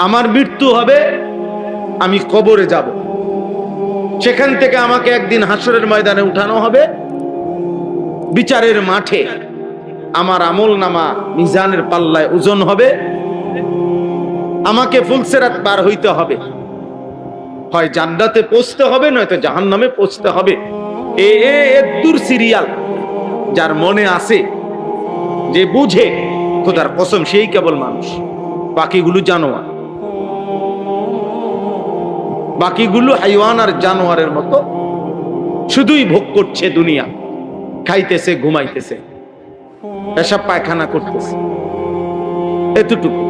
আমার মৃত্যু হবে, আমি কবরে যাব, সেখান থেকে আমাকে একদিন হাসরের ময়দানে উঠানো হবে, বিচারের মাঠে আমার আমল নামা মিজানের পাল্লায় ওজন হবে, আমাকে ফুলসেরাত পার হইতে হবে, হয় জান্নাতে পৌঁছতে হবে নয়তো জাহান্নামে পৌঁছতে হবে। দূর সিরিয়াল যার মনে আছে, যে বুঝে, খোদার কসম সেই কেবল মানুষ, বাকিগুলো জানোয়ার, বাকিগুলো হাইওয়ান আর জানোয়ারের মতো শুধুই ভোগ করছে দুনিয়া, খাইতেছে, ঘুমাইতেছে, পেশাব পায়খানা করতেছে, এতটুকু।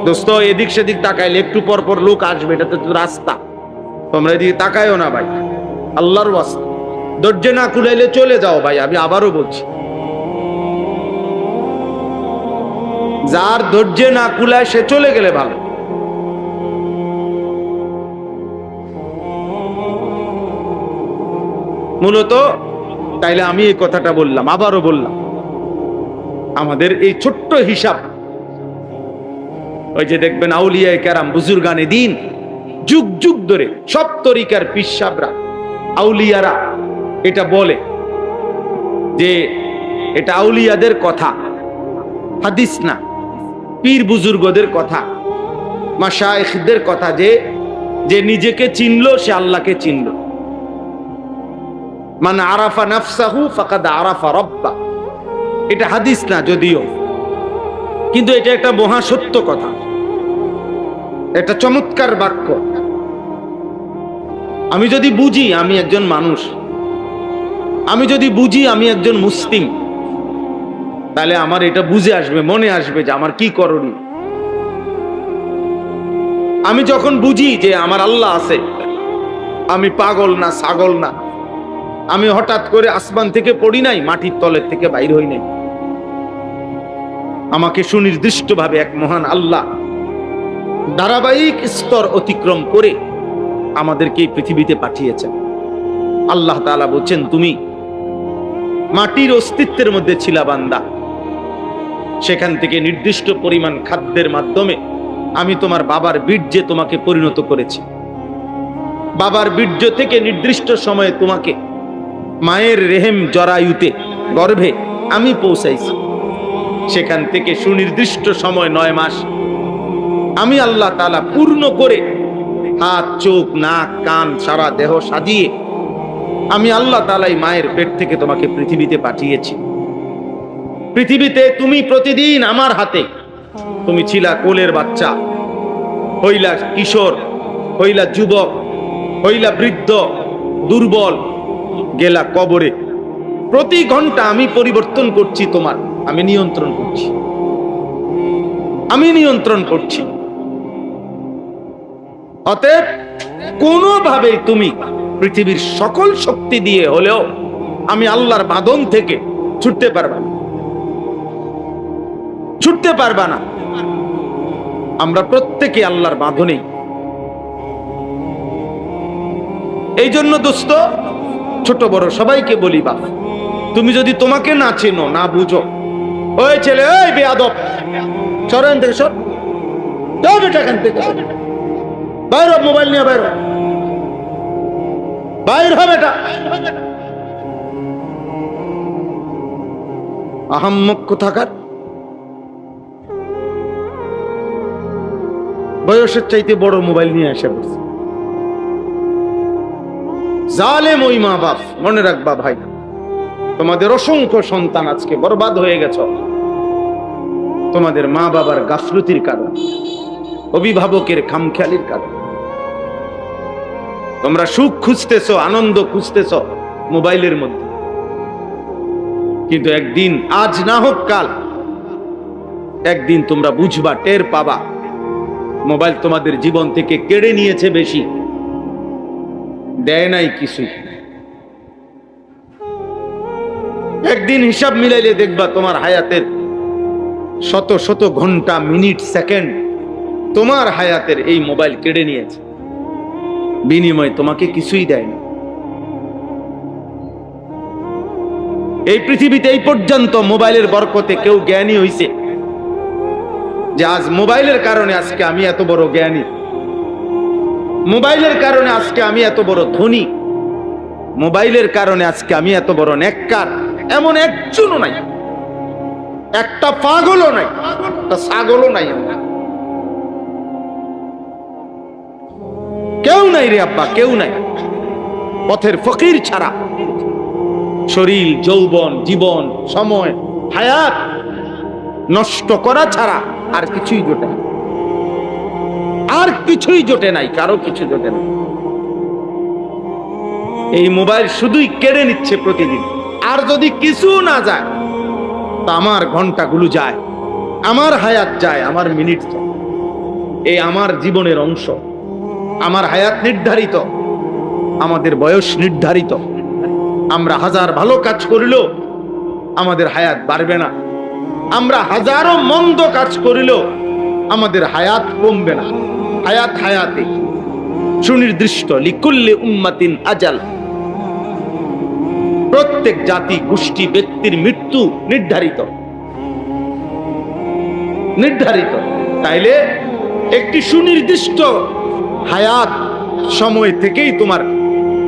দোস্ত, এদিক সেদিক তাকাইলে একটু পর পর লোক আসবে, এটা তো রাস্তা, তোমরা এদিকে তাকাইও না ভাই, আল্লাহর ওয়াস্তে। ধৈর্য না কুলাইলে চলে যাও ভাই, আমি আবারও বলছি, যার ধৈর্য না কুলায় সে চলে গেলে ভালো। মূলত তাইলে আমি এই কথাটা বললাম, আবারও বললাম, আমাদের এই ছোট্ট হিসাব, ওই যে দেখবেন আউলিয়া কেরাম বুজুর্গানে দিন যুগ যুগ ধরে সব তরিকার পিসাবরা আউলিয়ারা এটা বলে যে এটা আউলিয়াদের কথা, হাদিস না, পীর বুজুর্গদের কথা, মাশায়েখদের কথা, যে নিজেকে চিনলো সে আল্লাহকে চিনলো। মান আরাফা নাফসাহু ফাকাদ আরাফা রাব্বা, এটা হাদিস না যদিও, কিন্তু এটা একটা মহা সত্য কথা, এটা চমৎকার বাক্য। আমি যদি বুঝি আমি একজন মানুষ, আমি যদি বুঝি আমি একজন মুসলিম, তাহলে আমার এটা বুঝে আসবে, মনে আসবে যে আমার কি করণীয়। আমি যখন বুঝি যে আমার আল্লাহ আছে, আমি পাগল না, ছাগল না, আমি হঠাৎ করে আসমান থেকে পড়ি নাই, মাটির তলের থেকে বাইর হই নাই, আমাকে সুনির্দিষ্টভাবে এক মহান আল্লাহ ধারাবাহিক স্তর অতিক্রম করে আমাদেরকে এই পৃথিবীতে পাঠিয়েছেন। আল্লাহ তাআলা বলছেন, তুমি মাটির অস্তিত্বের মধ্যে ছিলা বান্দা, সেখান থেকে নির্দিষ্ট পরিমাণ খাদ্যের মাধ্যমে আমি তোমার বাবার বীর্যে তোমাকে পরিণত করেছি, বাবার বীর্য থেকে নির্দিষ্ট সময়ে তোমাকে মায়ের রেহেম জরায়ুতে গর্ভে আমি পৌঁছাইছি, সেখান থেকে সুনির্দিষ্ট সময় 9 মাস আমি আল্লাহ তাআলা পূর্ণ করে হাত, চোখ, নাক, কান, সারা দেহ সাজিয়ে আমি আল্লাহ তাআলাই মায়ের পেট থেকে তোমাকে পৃথিবীতে পাঠিয়েছি। পৃথিবীতে তুমি প্রতিদিন আমার হাতে, তুমি ছিলা কোলের বাচ্চা, হইলা কিশোর, হইলা যুবক, হইলা বৃদ্ধ, দুর্বল, গেলা কবরে। প্রতি ঘন্টা আমি পরিবর্তন করছি তোমার, আমি নিয়ন্ত্রণ করছি, আমি নিয়ন্ত্রণ করছি। অতএব কোনোভাবেই তুমি পৃথিবীর সকল শক্তি দিয়ে হলেও আমি আল্লাহর বাঁধন থেকে ছুটতে পারবা না, ছুটতে পারবা না। আমরা প্রত্যেকে আল্লাহর বাঁধনে। এই জন্য দোস্ত, ছোট বড় সবাইকে বলি, বাপ, তুমি যদি তোমাকে না চেনো, না বুঝো, ওই ছেলে, ওই বেয়াদব, সরেন থেকে সর, এখান থেকে বাইর, মোবাইল নিয়ে বাইর, বাইর হবে এটা আহাম্মক কোথাকার, বয়সের চাইতে বড় মোবাইল নিয়ে এসে বসে। জালেম ওই মা বাপ, মনে রাখবা ভাই, তোমাদের অসংখ্য সন্তান আজকে বরবাদ হয়ে গেছে তোমাদের মা বাবার গাফলতির কারণে, অভিভাবকের খামখেয়ালির কারণে। তোমরা সুখ খুঁজতেছো, আনন্দ খুঁজতেছো মোবাইলের মধ্যে, কিন্তু একদিন, আজ না হোক কাল, একদিন তোমরা বুঝবা, টের পাবা, মোবাইল তোমাদের জীবন থেকে কেড়ে নিয়েছে বেশি, দেয় নাই কিছুই। একদিন হিসাব মিলাইলে দেখবা তোমার হায়াতের শত শত ঘন্টা, মিনিট, সেকেন্ড তোমার হায়াতের এই মোবাইল কেড়ে নিয়েছে, বিনিময়ে তোমাকে কিছুই দেয়নি। এই পৃথিবীতে এই পর্যন্ত মোবাইলের বরকতে কেউ জ্ঞানী হইছে যে আজ মোবাইলের কারণে আজকে আমি এত বড় জ্ঞানী, মোবাইলের কারণে আজকে আমি এত বড় ধনী, মোবাইলের কারণে আজকে আমি এত বড় নেককার, এমন একজনও নাই, একটা পাগলও নাই, একটা ছাগলও নাই, কেউ নাই রে আব্বা, কেউ নাই। পথের ফকির ছাড়া শরীর, যৌবন, জীবন, সময়, হায়াত নষ্ট করা ছাড়া আর কিছুই জোটে না, আর কিছুই জোটে নাই, কারো কিছু জোটে না। এই মোবাইল শুধুই কেড়ে নিচ্ছে প্রতিদিন। আর যদি কিছু না যায় তা আমার ঘন্টাগুলো যায়, আমার হায়াত যায়, আমার মিনিট যায়। এই আমার জীবনের অংশ, আমার হায়াত নির্ধারিত, আমাদের বয়স নির্ধারিত। আমরা হাজার ভালো কাজ করিলেও আমাদের হায়াত বাড়বে না, আমরা হাজারো মন্দ কাজ করিলেও আমাদের হায়াত কমবে না। হায়াত হায়াতে সুনির্দিষ্ট, লিকুল্লি উম্মাতিন আজাল, প্রত্যেক জাতি, গোষ্ঠী, ব্যক্তির মৃত্যু নির্ধারিত, নির্ধারিত। তাইলে একটি সুনির্দিষ্ট হায়াত সময় থেকেই তোমার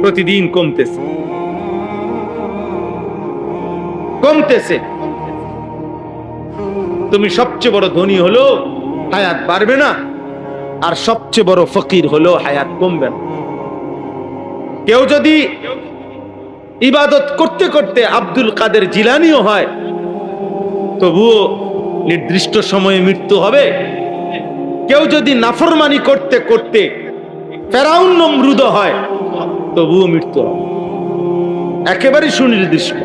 প্রতিদিন কমতেছে, কমতেছে। তুমি সবচেয়ে বড় ধনী হলো হায়াত বাড়বে না, আর সবচেয়ে বড় ফকির হলো হায়াত কমবে না। কেউ যদি ইবাদত করতে করতে আব্দুল কাদের জিলানীও হয়, তবুও নির্দিষ্ট সময়ে মৃত্যু হবে। কেউ যদি নাফরমানি করতে করতে ফেরাউন নমরুদ হয়, তবুও মৃত্যু হবে। একেবারে সুনির্দিষ্ট,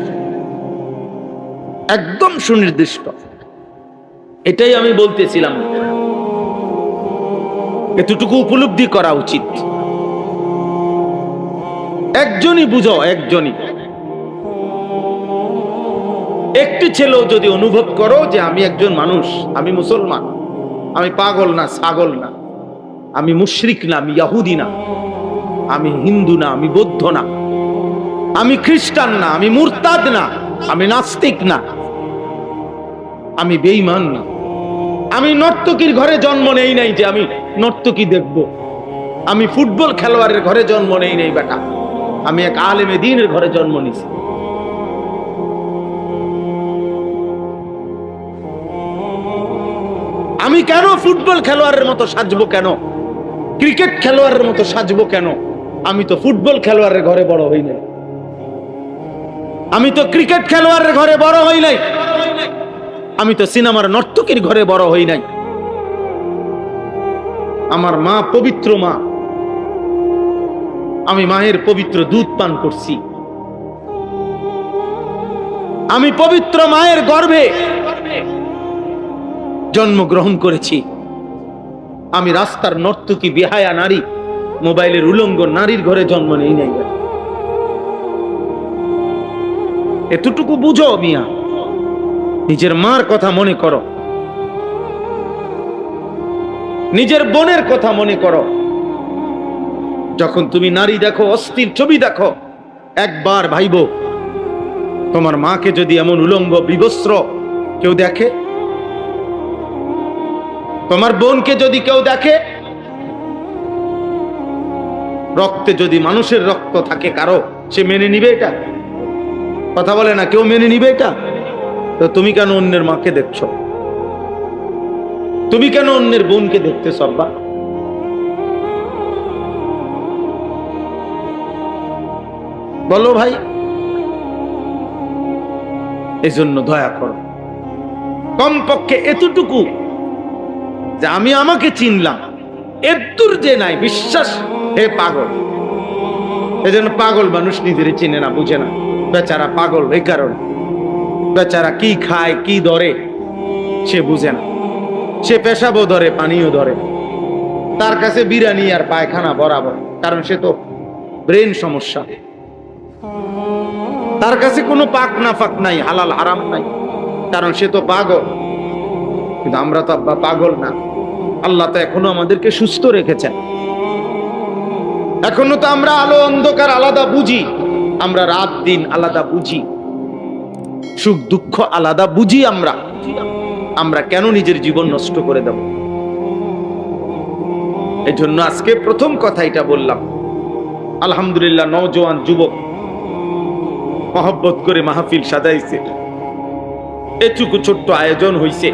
একদম সুনির্দিষ্ট। এটাই আমি বলতেছিলাম, এতটুকু উপলব্ধি করা উচিত। একজনই বুঝো, একজনই, একটি ছেলেও যদি অনুভব করো যে আমি একজন মানুষ, আমি মুসলমান, আমি পাগল না, ছাগল না, আমি মুশরিক না, আমি ইহুদি না, আমি হিন্দু না, আমি বৌদ্ধ না, আমি খ্রিস্টান না, আমি মুরতাদ না, আমি নাস্তিক না, আমি বেঈমান না, আমি নর্তকীর ঘরে জন্ম নেই নাই যে আমি নর্তকী দেখব, আমি ফুটবল খেলোয়াড়ের ঘরে জন্ম নেই নাই বেটা, আমি এক আলেমে দ্বীনের ঘরে জন্ম নিয়েছি। আমি কেন ফুটবল খেলোয়াড়ের মতো সাজবো, কেন ক্রিকেট খেলোয়াড়ের মতো সাজবো কেন? আমি তো ফুটবল খেলোয়াড়ের ঘরে বড় হই নাই, আমি তো ক্রিকেট খেলোয়াড়ের ঘরে বড় হই নাই, আমি তো সিনেমার নর্তকীর ঘরে বড় হই নাই। আমার মা পবিত্র মা, আমি মায়ের পবিত্র দুধ পান করছি, আমি পবিত্র মায়ের গর্ভে জন্মগ্রহণ করেছি। আমি রাস্তার নর্তকী, বেহায়া নারী, মোবাইলের উলঙ্গ নারীর ঘরে জন্ম নেই নাই। এতটুকু বুঝো মিয়া, নিজের মার কথা মনে করো, নিজের বোনের কথা মনে করো। যখন তুমি নারী দেখো, অস্থির ছবি দেখো, একবার ভাইবো তোমার মাকে যদি এমন উলঙ্গ বিবস্ত্র কেউ দেখে, তোমার বোনকে যদি কেউ দেখে, রক্তে যদি মানুষের রক্ত থাকে কারো, সে মেনে নিবে এটা? কথা বলে না, কেউ মেনে নিবে এটা? তো তুমি কেন অন্যের মাকে দেখছো? তুমি কেন অন্যের বোনকে দেখতেছ? আব্বা বলো ভাই। এজন্য দয়া করো, কমপক্ষে এতটুকু যে আমি আমাকে চিনলাম, এর দূর যে নাই বিশ্বাস। হে পাগল, এজন্য পাগল মানুষ নিজের চিনে না, বুঝে না। বেচারা পাগল এই কারণে, বেচারা কি খায় কি ধরে সে বুঝে না। সে পেশাবও ধরে, পানিও ধরে, তার কাছে বিরিয়ানি আর পায়খানা বরাবর, কারণ সে তো ব্রেন সমস্যা। তার কাছে কোনো পাক না ফাক নাই, হালাল হারাম নাই, কারণ সে তো পাগল। কিন্তু আমরা তো আব্বা পাগল না। আল্লাহ তো এখনো আমাদেরকে সুস্থ রেখেছেন, এখনো তো আমরা আলো অন্ধকার আলাদা বুঝি, আমরা রাত দিন আলাদা বুঝি, সুখ দুঃখ আলাদা বুঝি আমরা। আমরা কেন নিজের জীবন নষ্ট করে দেব? এই জন্য আজকে প্রথম কথা এটা বললাম। আলহামদুলিল্লাহ, নওজোয়ান যুবক মহব্বত করে মাহফিল সাজাইছে, এটুকু ছোট্ট আয়োজন হইছে।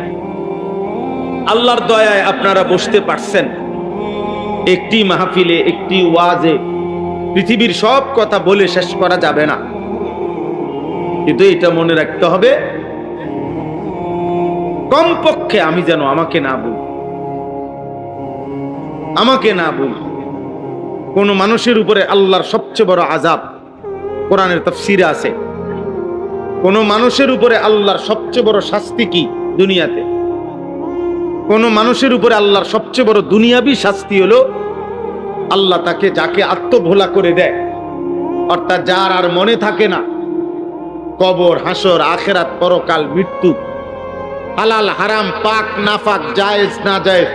আল্লাহর দয়ায় আপনারা বসতে পারছেন। একটি মাহফিলে, একটি ওয়াজে পৃথিবীর সব কথা বলে শেষ করা যাবে না, কিন্তু এটা মনে রাখতে হবে, কমপক্ষে আমি যেন আমাকে না বলি, আমাকে না বলি। কোন মানুষের উপরে আল্লাহর সবচেয়ে বড় আযাব কোরআনের তাফসীরে আছে। কোন মানুষের উপরে আল্লাহর সবচেয়ে বড় শাস্তি কি দুনিয়াতে? কোন মানুষের উপরে আল্লাহর সবচেয়ে বড় দুনিয়াবি শাস্তি হলো আল্লাহ তাকে, যাকে আত্মভোলা করে দেয়, অর্থাৎ যার আর মনে থাকে না কবর, হাসর, আখেরাত, পরকাল, মৃত্যু, হালাল হারাম, পাক নাফাক, জায়েজ না জায়েজ,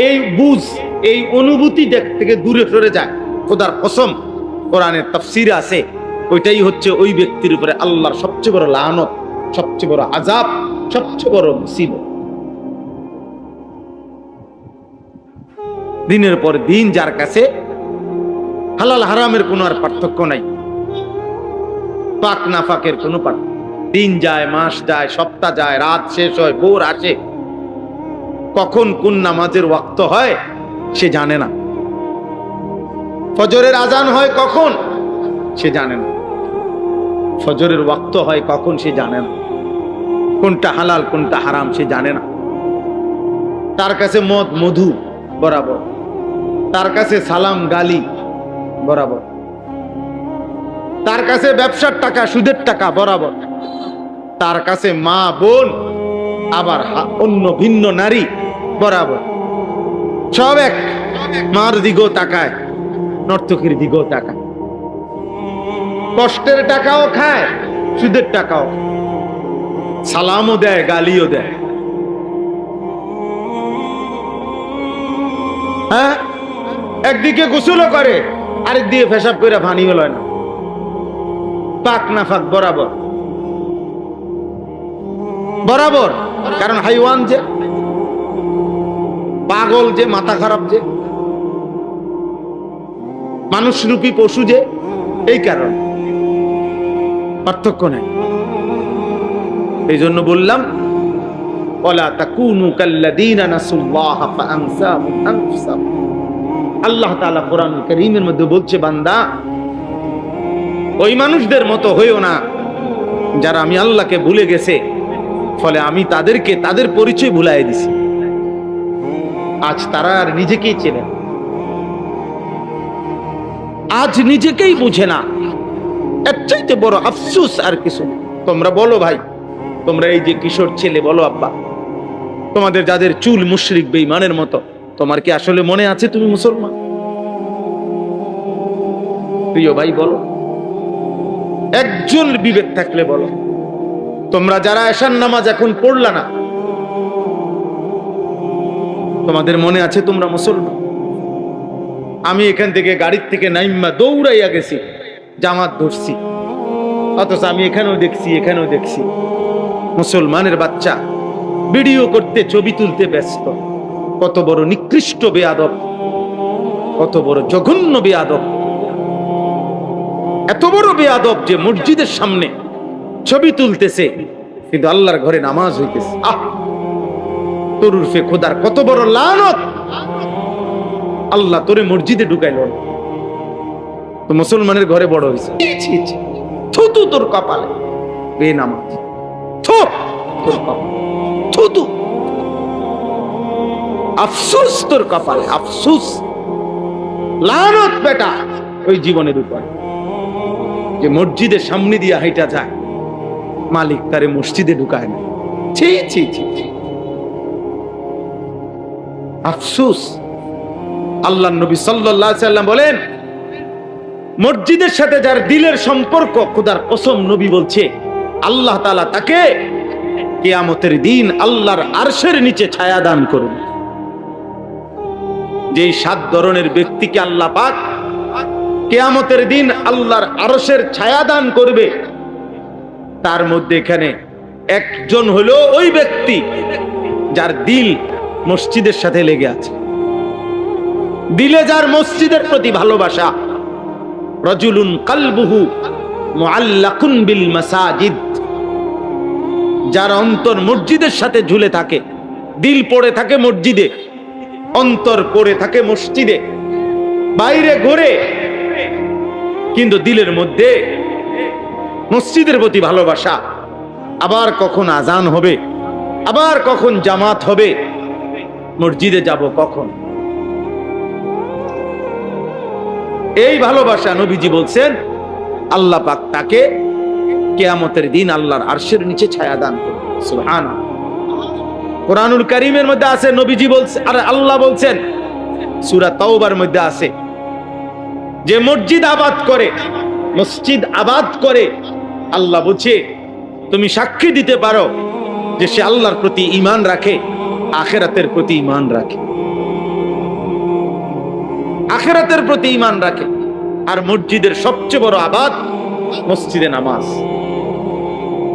এই বুঝ, এই অনুভূতি থেকে দূরে সরে যায়। খোদার কসম, কোরআনের তাফসীরে আছে, ওইটাই হচ্ছে ওই ব্যক্তির উপরে আল্লাহর সবচেয়ে বড় লানত, সবচেয়ে বড় আযাব, সবচেয়ে বড় মুসিবত। দিনের পর দিন যার কাছে হালাল হারামের কোনো আর পার্থক্য নাই, পাক নাফাকের কোনো পার্থক্য, দিন যায়, মাস যায়, সপ্তাহ যায়, রাত শেষ হয়, ভোর আসে, কখন কোন নামাজের ওয়াক্ত হয় সে জানে না, ফজরের আজান হয় কখন সে জানে না, ফজরের ওয়াক্ত হয় কখন সে জানে না, কোনটা হালাল কোনটা হারাম সে জানে না। তার কাছে মদ মধু বরাবর, তার কাছে সালাম গালি বরাবর, তার কাছে ব্যবসার টাকা সুদের টাকা বরাবর, তার কাছে মা বোন আবার অন্য ভিন্ন নারী বরাবর, সব এক। মার দিকেও তাকায়, নর্তকীর দিকেও তাকায়, কষ্টের টাকাও খায়, সুদের টাকাও, সালামও দেয়, গালিও দেয়। হ্যাঁ, একদিকে গোসলও করে, আরেকদিকে পেশাব করে পানিও লয় না, পাক নাফাক বরাবর বরাবর। কারণ হাইওয়ান যে, পাগল যে, মাথা খারাপ যে, মানুষরূপী পশু যে, এই কারণ পার্থক্য নেই। এই জন্য বললাম, ওয়ালা তাকুনু কাল্লাযীনা নাসুল্লাহ ফাআনসাহুম আনফুসাহুম। আল্লাহ তাআলা কোরআনুল কারীমের মধ্যে বলছে, বান্দা ওই মানুষদের মতো হইও না যারা আমি আল্লাহকে ভুলে গেছে, ফলে আমি তাদেরকে তাদের পরিচয় ভুলাই দিছি। আজ তারা আর নিজেকেই চেনে, আজ নিজেকেই বুঝে না। এর চাইতে বড় আফসোস আর কিছু। তোমরা বলো ভাই, তোমরা এই যে কিশোর ছেলে, বলো আব্বা, তোমাদের যাদের চুল মুশরিক বেঈমানের মতো, তোমার কি আসলে মনে আছে তুমি মুসলমান? প্রিয় ভাই বলো, একজন বিবেক থাকলে বলো, তোমরা যারা এশার নামাজ এখন পড়লা না, তোমাদের মনে আছে তোমরা মুসলমান? আমি এখান থেকে গাড়ির থেকে নাইম্মা দৌড়াইয়া গেছি, জামাত ধরছি, অথচ আমি এখানেও দেখছি, এখানেও দেখছি মুসলমানের বাচ্চা ভিডিও করতে, ছবি তুলতে ব্যস্ত। কত বড় নিকৃষ্ট বেয়াদব, কত বড় জঘন্য বেয়াদব, এত বড় বেয়াদব যে মসজিদের সামনে ছবি তুলতেছে, কিন্তু আল্লাহর ঘরে নামাজ হইতেছে। আহ, তোর উর্ফে খোদার কত বড় লানত! আল্লাহ তোরে মসজিদে ঢুকাইল, তো মুসলমানের ঘরে বড় হয়েছে। থুতু তোর কপালে, বেনামাজ, থু তোর কপালে, থুতু, আফসোস তোর কপালে, আফসোস, লানত বেটা ওই জীবনের উপর যে মসজিদের সামনে দিয়ে হাইটা যায়, মালিক তারে মসজিদে ঢুকায় না। ছি ছি ছি, আফসোস। আল্লাহ নবী সাল্লাল্লাহু আলাইহি সাল্লাম বলেন, মসজিদের সাথে যার দিলের সম্পর্ক, খোদার কসম নবী বলছে, আল্লাহ তাআলা তাকে কিয়ামতের দিন আল্লাহর আরশের নিচে ছায়া দান করবে। যেই 7 ধরনের ব্যক্তিকে আল্লাহ পাক কিয়ামতের দিন আল্লাহর আরশের ছায়া দান করবে, তার মধ্যে এখানে একজন হলো ওই ব্যক্তি যার দিল মসজিদের সাথে লেগে আছে, দিলে যার মসজিদের প্রতি ভালোবাসা। রাজুলুন কলবুহু মুআল্লাকুন বিল মাসাজিদ, যার অন্তর মসজিদের সাথে ঝুলে থাকে, দিল পড়ে থাকে মসজিদে, অন্তর পড়ে থাকে মসজিদে, বাইরে ঘুরে কিন্তু দিলের মধ্যে মসজিদের প্রতি ভালোবাসা। আবার কখন আজান হবে, আবার কখন জামাত হবে, মসজিদে যাব কখন, এই ভালোবাসা। নবীজি বলছেন আল্লাহ পাক তাকে কিয়ামতের দিন আল্লাহর আরশের নিচে ছায়া দান করবে। সুবহানাল্লাহ। কোরআনুল কারীমের মধ্যে আছে, নবীজি বলছেন আর আল্লাহ বলছেন সূরা তাওবার মধ্যে আছে যে মসজিদ আবাদ করে, মসজিদ আবাদ করে, আল্লাহ বলছে তুমি সাক্ষী দিতে পারো যে সে আল্লাহর প্রতি ঈমান রাখে, আখিরাতের প্রতি ঈমান রাখে, আখিরাতের প্রতি ঈমান রাখে। আর মসজিদের সবচেয়ে বড় আবাদ মসজিদে নামাজ।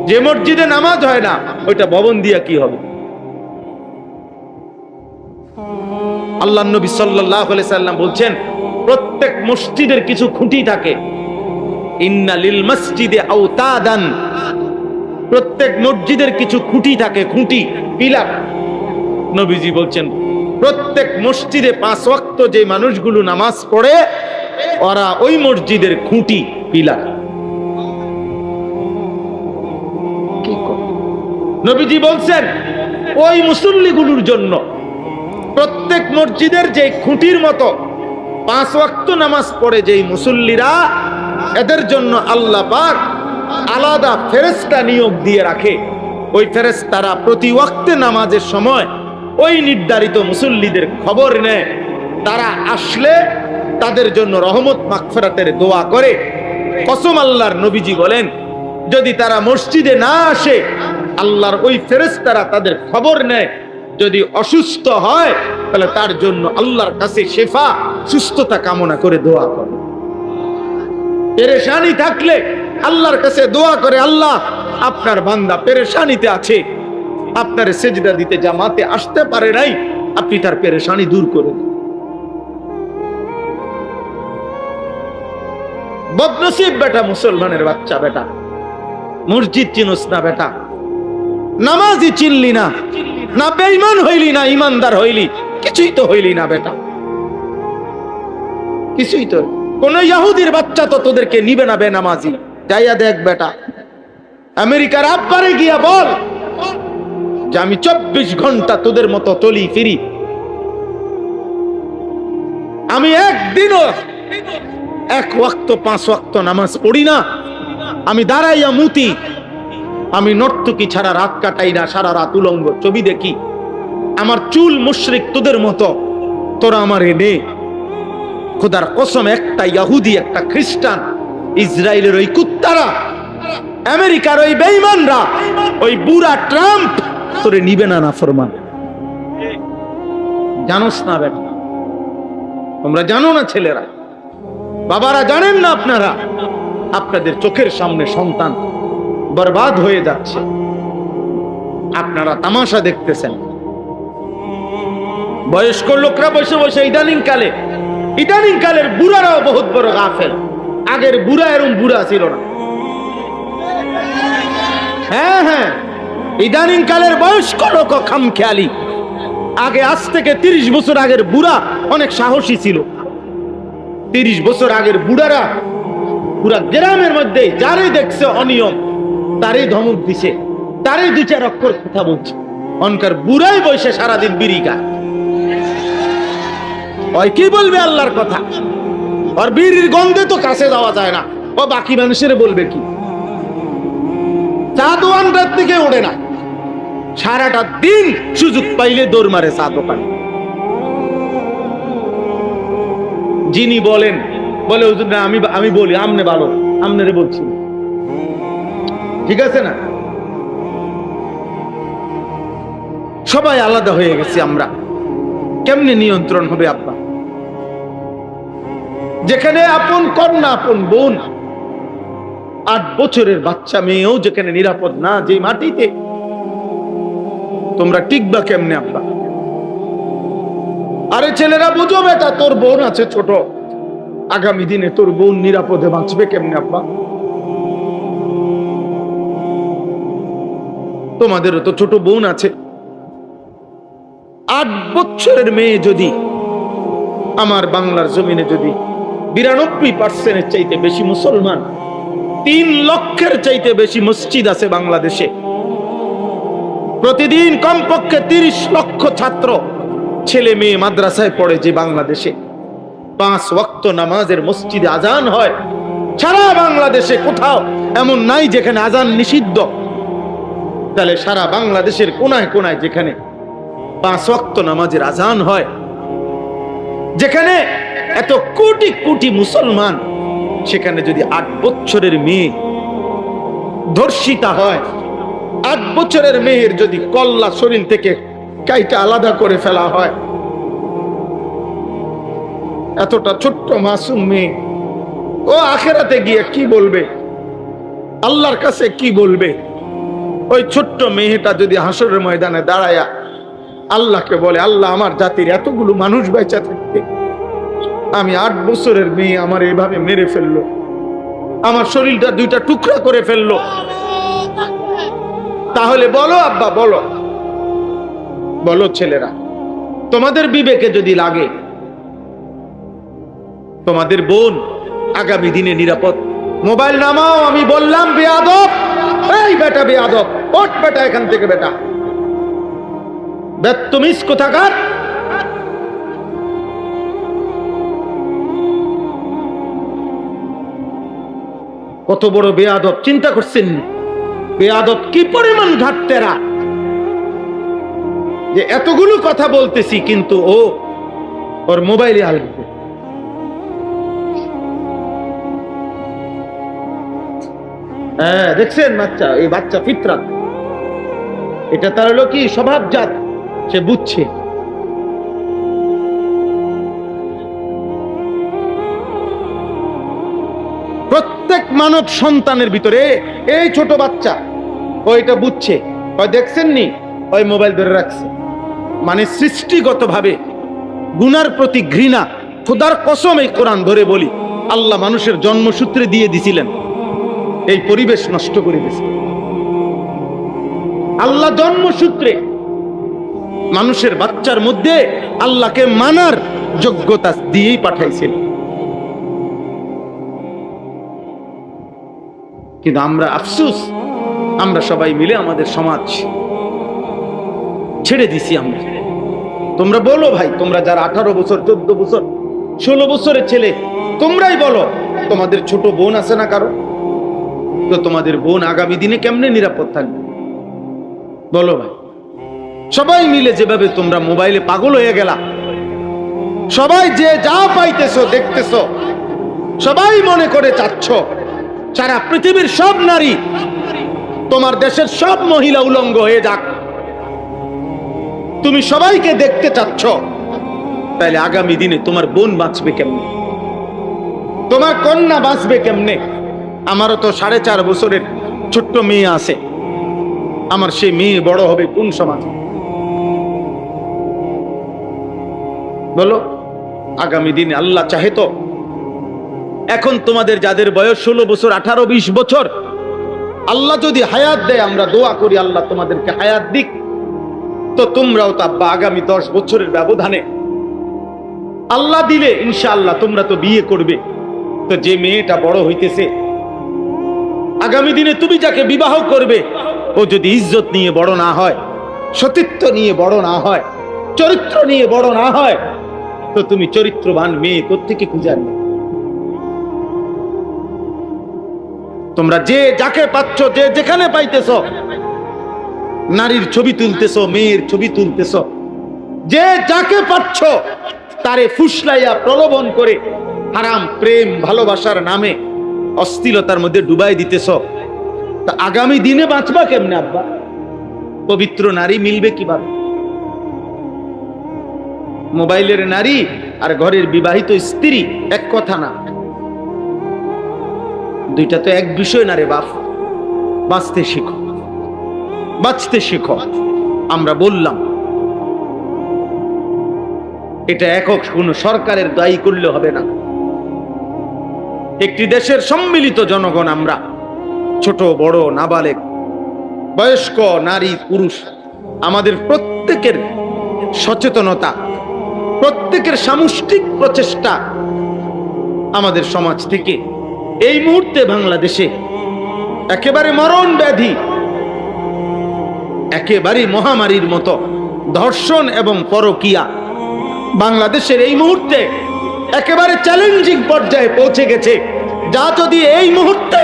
যে মসজিদে নামাজ হয় না ওইটা ভবন দিয়া কি হবে? আল্লাহর নবী সাল্লাল্লাহু আলাইহি সাল্লাম বলছেন প্রত্যেক মসজিদের কিছু খুঁটি থাকে। ইন্না লিল মসজিদে আওতাদান, প্রত্যেক মসজিদের কিছু খুঁটি থাকে, খুঁটি, পিলার। নবীজি বলছেন প্রত্যেক মসজিদে 5 ওয়াক্ত যে মানুষগুলো নামাজ পড়ে ওরা ওই মসজিদের খুঁটি, পিলার। নবীজি বলছেন ওই মুসল্লিগুলোর জন্য প্রত্যেক মসজিদের যে খুঁটির মতো 5 ওয়াক্ত নামাজ পড়ে যেই মুসল্লিরা, এদের জন্য আল্লাহ পাক আলাদা ফেরেশতা নিয়োগ দিয়ে রাখে। ওই ফেরেশতারা প্রতি ওয়াক্তে নামাজের সময় ওই নির্ধারিত মুসল্লিদের খবর নেয়, তারা আসলে তাদের জন্য রহমত মাগফিরাতের দোয়া করে। কসম আল্লাহর, নবীজি বলেন যদি তারা মসজিদে না আসে আল্লাহর ওই ফেরেশতারা তাদের খবর নেয়, যদি অসুস্থ হয় তাহলে তার জন্য আল্লাহর কাছে শিফা, সুস্থতা কামনা করে দোয়া করে। পেরেশানি থাকলে আল্লাহর কাছে দোয়া করে, আল্লাহ আপনার বান্দা পেরেশানিতে আছে, আপনার সেজদা দিতে জামাতে আসতে পারে নাই, আপনি তার পেরেশানি দূর করে দিন। বদনসিব বেটা, মুসলমানের বাচ্চা বেটা, মসজিদ চিনস না বেটা, নামাজি চিনলি না, না বেঈমান হইলি না ইমানদার হইলি, কিছুই তো হইলি না বেটা, কিছুই তো। কোন ইহুদির বাচ্চা তো তোদেরকে নিবে না বেনামাজি। যাইয়া দেখ বেটা, আমেরিকার আব্বারে গিয়া বল যে আমি 24 ঘন্টা তোদের মতো চলি ফিরি, আমি একদিনও 1 ওয়াক্ত 5 ওয়াক্ত নামাজ পড়ি না, আমি দাঁড়াইয়া মুতি, আমি নর্তকী ছাড়া রাত কাটাই না, সারা রাত উলঙ্গ ছবি দেখি, আমার চুল মুশরিক তোদের মতো, তোরা আমার এনে। খোদার কসম, একটা ইহুদি, একটা খ্রিস্টান, ইসরায়েলের ওই কুত্তারা, আমেরিকার ওই বেঈমানরা, ওই বুড়া ট্রাম্প তোরে নিবে না নাফরমান। জানোস না বেটা, তোমরা জানো না ছেলেরা, বাবারা জানেন না আপনারা, আপনাদের চোখের সামনে সন্তান বরবাদ হয়ে যাচ্ছে, আপনারা তামাশা দেখতেছেন। বয়স্ক লোকরা বসে বসে ইদানিং কালের বুড়ারাও বহুত বড় গাফেল। আগের বুড়া এরকম বুড়া ছিল না। হ্যাঁ, ইদানিং কালের বয়স্ক লোক খামখেয়ালি। আগে, আজ থেকে 30 বছর আগের বুড়া অনেক সাহসী ছিল। 30 বছর আগের বুড়ারা পুরা গ্রামের মধ্যে যারে দেখছে অনিয়ম তারই ধমক দিছে, তারই 2-4 অক্ষর কথা বলছে। অনকার বুড়াই বসে সারাদিন বিড়ি খায়, ওই কি বলবে আল্লাহর কথা? আর বিড়ির গন্ধে তো কাছে যাওয়া যায় না, ও বাকি মানুষের বলবে কি? চা দোকানটার দিকে ওঠে না, সারাটা দিন সুযোগ পাইলে দৌড় মারে চা দোকানে। যিনি বলেন বলে হুজুর না, আমি বলি আমনে ভালো, আমনেরে বলছি, ঠিক আছে না? সবাই আলাদা হয়ে গেছি আমরা, কেমনে নিয়ন্ত্রণ হবে আব্বা? যেখানে আপন কন্যা, আপন বোন, 8 বছরের বাচ্চা মেয়েও যেখানে নিরাপদ না, যে মাটিতে, তোমরা টিকবা কেমনে আব্বা? আরে ছেলেরা বুঝো বেটা, তোর বোন আছে ছোট, আগামী দিনে তোর বোন নিরাপদে বাঁচবে কেমনে আব্বা? তোমাদেরও তো ছোট বোন আছে। 8 বছরের মেয়ে যদি আমার বাংলার জমিনে যদি 92% চাইতে বেশি মুসলমান, 3 লক্ষের চাইতে বেশি মসজিদ আছে বাংলাদেশে, প্রতিদিন কমপক্ষে 30 লক্ষ ছাত্র ছেলে মেয়ে মাদ্রাসায় পড়ে যে বাংলাদেশে, 5 ওয়াক্ত নামাজের মসজিদে আজান হয়, সারা বাংলাদেশে কোথাও এমন নাই যেখানে আজান নিষিদ্ধ। তাহলে সারা বাংলাদেশের কোনায় কোনায় যেখানে 5 ওয়াক্ত নামাজের আজান হয়, যেখানে এত কোটি কোটি মুসলমান, সেখানে যদি 8 বছরের মেয়ে ধর্ষিতা হয়, 8 বছরের মেয়ের যদি কল্লা শরীর থেকে কাইটা আলাদা করে ফেলা হয়, এতটা ছোট্ট মাসুম মেয়ে, ও আখেরাতে গিয়ে কি বলবে, আল্লাহর কাছে কি বলবে? ওই ছোট্ট মেয়েটা যদি হাসরের ময়দানে দাঁড়ায়া আল্লাহকে বলে, আল্লাহ আমার জাতির এতগুলো মানুষ বেঁচে থাকতে আমি 8 বছরের মেয়ে আমার এইভাবে মেরে ফেললো, আমার শরীরটা 2টা টুকরা করে ফেললো, তাহলে বলো আব্বা, বলো বলো ছেলেরা, তোমাদের বিবেকে যদি লাগে তোমাদের বোন আগামী দিনে নিরাপদ? মোবাইল নামাও, আমি বললাম বেয়াদব, এই বেটা বেয়াদব, ওঠ বেটা এখান থেকে, বেটা বেত্তমিজ কোথাকার। কত বড় বেয়াদব, চিন্তা করছেন? বেয়াদব কি পরিমাণ ঘাটতেরা, যে এতগুলো কথা বলতেছি কিন্তু ও ওর মোবাইলে আসবে। হ্যাঁ দেখছেন বাচ্চা, এই বাচ্চা ফিতরাত, এটা তার হলো কি স্বভাবজাত, সে বুঝছে। প্রত্যেক মানব সন্তানের ভিতরে এই ছোট বাচ্চা ওইটা বুঝছে, ওই দেখছেননি ওই মোবাইল ধরে রাখছে, মানে সৃষ্টিগতভাবে গুনার প্রতি ঘৃণা। খোদার কসম, এই কোরআন ধরে বলি, আল্লাহ মানুষের জন্মসূত্রে দিয়ে দিছিলেন, এই পরিবেশ নষ্ট করে দিয়েছে। আল্লাহ জন্মসূত্রে মানুষের বাচ্চার মধ্যে আল্লাহকে মানার যোগ্যতা দিয়েই পাঠাইছেন। কিন্তু আমরা আফসোস, আমরা সবাই মিলে আমাদের সমাজ ছেড়ে দিছি আমরা। তোমরা বলো ভাই, তোমরা যারা 18 বছর 14 বছর 16 বছরের ছেলে, তোমরাই বলো, তোমাদের ছোট বোন আছে না কারো? তো তোমাদের বোন আগামী দিনে কেমনে নিরাপদ থাকবে বলো ভাই? সবাই মিলে যেভাবে তোমরা মোবাইলে পাগল হয়ে গেলা, সবাই যে যা পাইতেছো দেখতেছো, সবাই মনে করে চাচ্ছ সারা পৃথিবীর সব নারী, তোমার দেশের সব মহিলা উলঙ্গ হয়ে যাক, তুমি সবাইকে দেখতে চাচ্ছ। তাহলে আগামী দিনে তোমার বোন বাঁচবে কেমনে? তোমার কন্যা বাঁচবে কেমনে? আমারও তো 4.5 বছরের ছোট্ট মেয়ে আছে, আমার সেই মেয়ে বড় হবে কোন সমাজে বলো? আগামী দিনে আল্লাহ চাহে তো, এখন তোমাদের যাদের বয়স 16 বছর 18 20 বছর, আল্লাহ যদি হায়াত দেয়, আমরা দোয়া করি আল্লাহ তোমাদেরকে হায়াত দিক, তো তোমরাও তা আগামী 10 বছরের ব্যবধানে আল্লাহ দিলে ইনশাআল্লাহ তোমরা তো বিয়ে করবে। তো যে মেয়েটা বড় হইতেছে, আগামী দিনে তুমি যাকে বিবাহ করবে, ও যদি ইজ্জত নিয়ে বড় না হয়, সতীত্ব নিয়ে বড় না হয়, চরিত্র নিয়ে বড় না হয়, তো তুমি চরিত্রবান মেয়ে কোত্থেকে খুঁজে আনবে? তোমরা যে যাকে পাচ্ছ, যে যেখানে পাইতেছ, নারীর ছবি তুলতেছ, মেয়ের ছবি তুলতেছ, যে যাকে পাচ্ছ তারে ফুসলাইয়া প্রলোভন করে হারাম প্রেম ভালোবাসার নামে অশ্লীলতার মধ্যে ডুবাই দিতেছ। তা আগামী দিনে বাঁচবা কেমনে আব্বা? পবিত্র নারী মিলবে কিভাবে? মোবাইলের নারী আর ঘরের বিবাহিত স্ত্রী এক কথা না, দুইটা তো এক বিষয় না রে বাপ। বাঁচতে শিখো, বাঁচতে শিখো। আমরা বললাম এটা একক কোনো সরকারের দায়ী করলে হবে না। একটি দেশের সম্মিলিত জনগণ আমরা, ছোট বড় নাবালেগ বয়স্ক নারী পুরুষ, আমাদের প্রত্যেকের সচেতনতা, প্রত্যেকের সামষ্টিক প্রচেষ্টা আমাদের সমাজ থেকে এই মুহূর্তে বাংলাদেশে একেবারে মরণ ব্যাধি, একেবারে মহামারীর মতো ধর্ষণ এবং পরকীয়া বাংলাদেশের এই মুহূর্তে একেবারে চ্যালেঞ্জিং পর্যায়ে পৌঁছে গেছে, যা যদি এই মুহূর্তে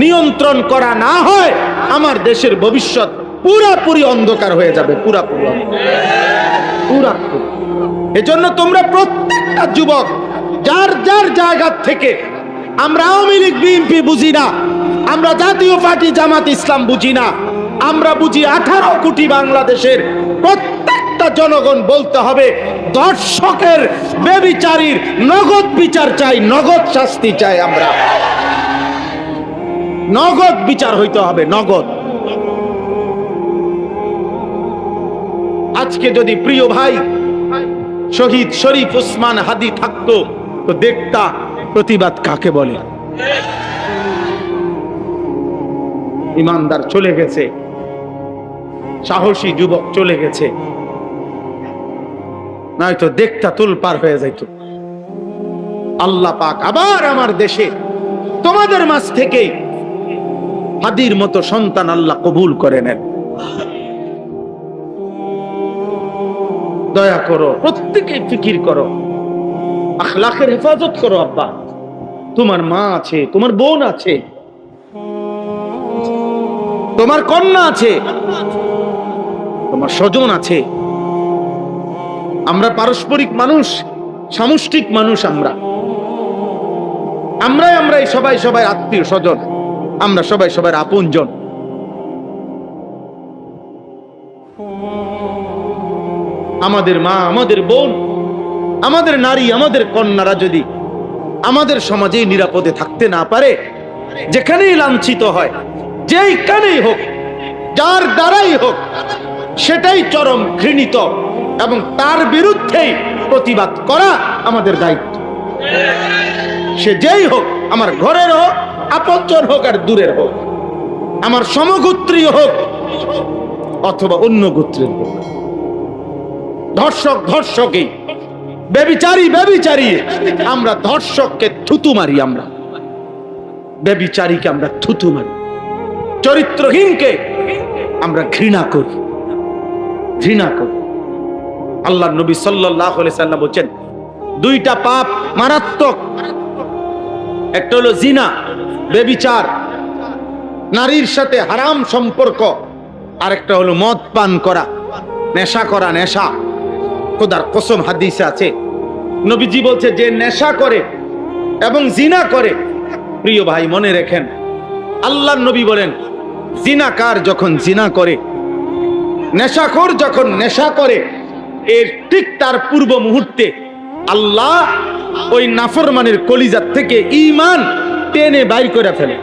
নিয়ন্ত্রণ করা না হয় আমার দেশের ভবিষ্যৎ পুরাপুরি অন্ধকার হয়ে যাবে, পুরাপুরি। এজন্য তোমরা প্রত্যেকটা যুবক যার যার জায়গা থেকে, আমরা আওয়ামী লীগ বিএনপি বুঝি না, আমরা জাতীয় পার্টি জামাত ইসলাম বুঝি না, আমরা বুঝি 18 কোটি বাংলাদেশের প্রত্যেকটা জনগণ বলতে হবে ধর্ষকের ব্যভিচারীর নগদ বিচার চাই, নগদ শাস্তি চাই, আমরা নগদ বিচার হইতে হবে, নগদ। আজকে যদি প্রিয় ভাই শহীদ শরীফ ওসমান হাদি থাকতো তো দেখতা প্রতিবাদ কাকে বলে। ইমানদার চলে গেছে, সাহসী যুবক চলে গেছে, নয়তো দেখতা তোলপার হয়ে যাইত। আল্লাহ পাক আবার আমার দেশে তোমাদের মাঝ থেকে হাদির মতো সন্তান আল্লাহ কবুল করে নেন। দয়া করো, প্রত্যেকে ফিকির করো, আখলাকের হেফাজত করো। আব্বা, তোমার মা আছে, তোমার বোন আছে, তোমার কন্যা আছে, তোমার স্বজন আছে। আমরা পারস্পরিক মানুষ, সামষ্টিক মানুষ, আমরাই সবাই সবাই আত্মীয় স্বজন, আমরা সবাই সবার আপনজন। আমাদের মা, আমাদের বোন, আমাদের নারী, আমাদের কন্যারা যদি আমাদের সমাজে নিরাপদে থাকতে না পারে, যেখানেই লাঞ্ছিত হয়, যেইখানেই হোক, যার দ্বারাই হোক, সেটাই চরম ঘৃণিত এবং তার বিরুদ্ধেই প্রতিবাদ করা আমাদের দায়িত্ব। সে যেই হোক, আমার ঘরের হোক, আপনজন হোক আর দূরের হোক, আমার সমগোত্রীয় হোক অথবা অন্য গোত্রের হোক। ধর্ষক ধর্ষকই, ব্যভিচারী ব্যভিচারী, আমরা ধর্ষককে থুতু মারি, আমরা ব্যভিচারীকে আমরা থুতু মারি, চরিত্রহীনকে আমরা ঘৃণা করি, ঘৃণা করি। আল্লাহ নবী সাল্লাল্লাহু আলাইহি সাল্লাম বলেন দুইটা পাপ মারাত্মক, একটা হলো জিনা, ব্যভিচার, নারীর সাথে হারাম সম্পর্ক, আর একটা হলো মদ পান করা, নেশা করা, নেশা। খোদার কসম হাদিসে আছে, নবীজি বলছে যে নেশা করে এবং জিনা করে, প্রিয় ভাই মনে রাখেন, আল্লাহর নবী বলেন জিনাকার যখন জিনা করে, নেশাখোর যখন নেশা করে, এর ঠিক তার পূর্ব মুহূর্তে আল্লাহ ওই নাফরমানের কলিজার থেকে ঈমান টেনে বাইর করে ফেলে,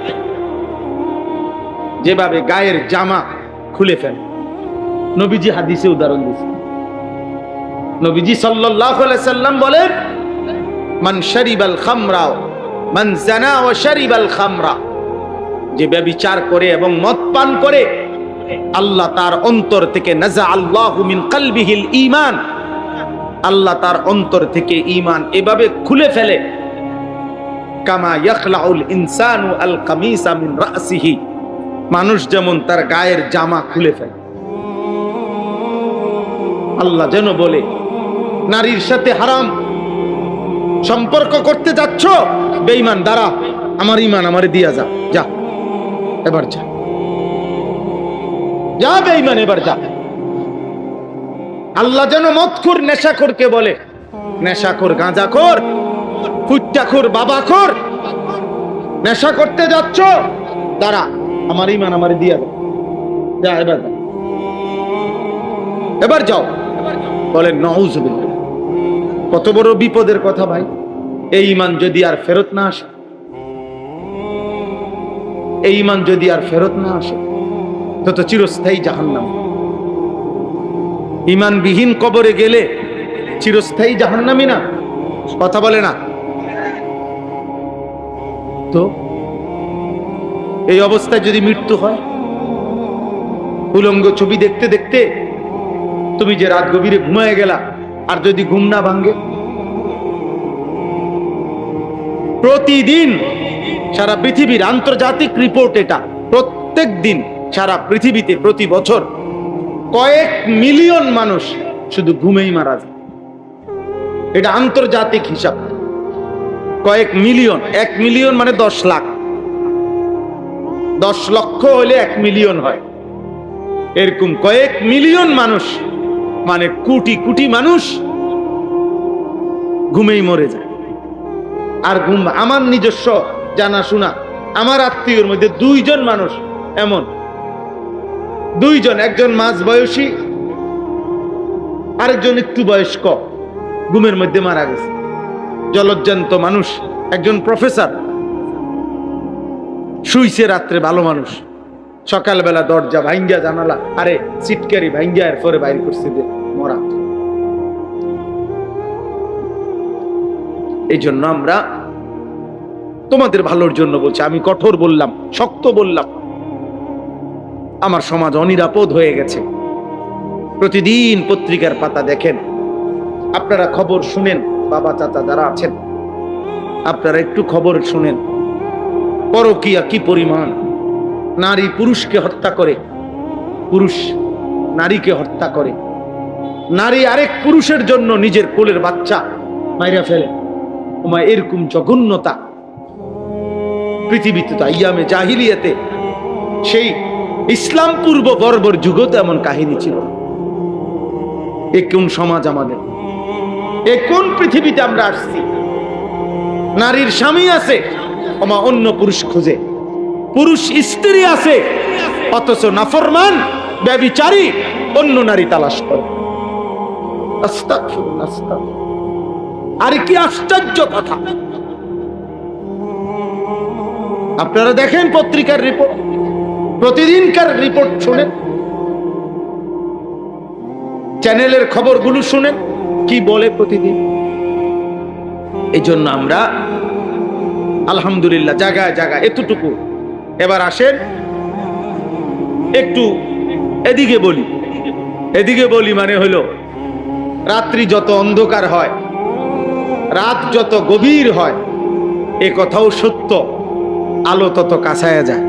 যেভাবে গায়ের জামা খুলে ফেলে। নবীজি হাদিসে উদাহরণ দিয়েছেন। নবীজি সাল্লাল্লাহু আলাইহি সাল্লাম বলেন মান শারিবাল খামরা মান জানা ওয়া শারিবাল খামরা, যে ব্যভিচার করে এবং মদ পান করে, আল্লাহ তার অন্তর থেকে নাযা আল্লাহু মিন কলবিহিল ঈমান, আল্লাহ তার অন্তর থেকে ঈমান এভাবে খুলে ফেলে, কামা ইয়াখলাউল ইনসানু আল কামিসা মিন রাসিহি, মানুষ যেমন তার গায়ের জামা খুলে ফেলে। আল্লাহ যেন বলে নারীর সাথে হারাম সম্পর্ক করতে যাচ্ছ, বেঈমান, দাঁড়া, আমার ঈমান আমারে দিয়া যা, যা এবার যা, যা বেঈমান এবার যা। আল্লাহ যেন মদখোর নেশাখোরকে বলে, নেশাখোর, গাঁজাখোর, ফুট্টাখোর, বাবাখোর, নেশা করতে যাচ্ছ, দাঁড়া, আমার ঈমান আমারে দিয়া যা, যা এবার যা, এবার যাও। বলেন নাউযুবিল্লাহ। কত বড় বিপদের কথা ভাই। এই ঈমান যদি আর ফেরত না আসে, এই ঈমান যদি আর ফেরত না আসে, তো চিরস্থায়ী জাহান্নাম। ইমানবিহীন কবরে গেলে চিরস্থায়ী জাহান্নামী না? কথা বলে না তো? এই অবস্থায় যদি মৃত্যু হয়, উলঙ্গ ছবি দেখতে দেখতে তুমি যে রাত গভীরে ঘুমায় গেলা, আর যদি ঘুম না ভাঙ্গে? প্রতিদিন সারা পৃথিবীর আন্তর্জাতিক রিপোর্ট এটা, প্রত্যেক দিন সারা পৃথিবীতে প্রতি বছর কয়েক মিলিয়ন মানুষ শুধু ঘুমেই মারা যায়। এটা আন্তর্জাতিক হিসাব। কয়েক মিলিয়ন, 1 মিলিয়ন মানে 10 লাখ, 10 লক্ষ হলে 1 মিলিয়ন হয়। এরকম কয়েক মিলিয়ন মানুষ, মানে কোটি কোটি মানুষ ঘুমেই মরে যায়। আর ঘুম, আমার নিজস্ব জানাশোনা, আমার আত্মীয়র মধ্যে 2 জন মানুষ এমন, 2 জন, একজন মাঝ বয়সী, আরেকজন একটু বয়স্ক, ঘুমের মধ্যে মারা গেছে। জলজ্জান্ত মানুষ, একজন প্রফেসর শুইছে রাত্রে, ভালো মানুষ, সকালবেলা দরজা ভাঙ্গা, জানালা আরে সিটকারি ভাঙ্গা এরপরে বাইর করছে যে মরা। এই জন্য আমরা তোমাদের ভালোর জন্য বলছি, আমি কঠোর বললাম, শক্ত বললাম। আমার সমাজ অনিরাপদ হয়ে গেছে। প্রতিদিন পত্রিকার পাতা দেখেন, আপনারা খবর শুনেন, বাবা চাচা যারা আছেন আপনারা একটু খবর শুনেন, পরকীয়া কি পরিমাণ। নারী পুরুষকে হত্যা করে, পুরুষ নারীকে হত্যা করে, নারী আরেক পুরুষের জন্য নিজের কোলের বাচ্চা মাইরা ফেলে। ওমা, এরকম জঘন্যতা পৃথিবীতে তো আইয়ামে জাহিলিয়াতে, সেই ইসলাম পূর্ব বর্বর যুগতে এমন কাহিনী ছিল। এ কোন সমাজ আমাদের? এ কোন পৃথিবীতে আমরা আসছি? নারীর স্বামী আছে, ওমা অন্য পুরুষ খোঁজে, পুরুষ স্ত্রী আছে, অথচ নাফরমান ব্যভিচারী অন্য নারী তালাশ করে। আস্তাগফিরুল্লাহ, আস্তাগফিরুল্লাহ। আর কি আশ্চর্য কথা! আপনারা দেখেন পত্রিকার রিপোর্ট, প্রতিদিনকার রিপোর্ট শুনেন, চ্যানেলের খবরগুলো শুনেন, কি বলে প্রতিদিন। এই জন্য আমরা আলহামদুলিল্লাহ জায়গায় জায়গায় এতটুকু। এবার আসেন একটু এদিকে বলি। এদিকে বলি মানে হলো, রাত্রি যত অন্ধকার হয়, রাত যত গভীর হয়, এ কথাও সত্য, আলো তত কাছায়া যায়।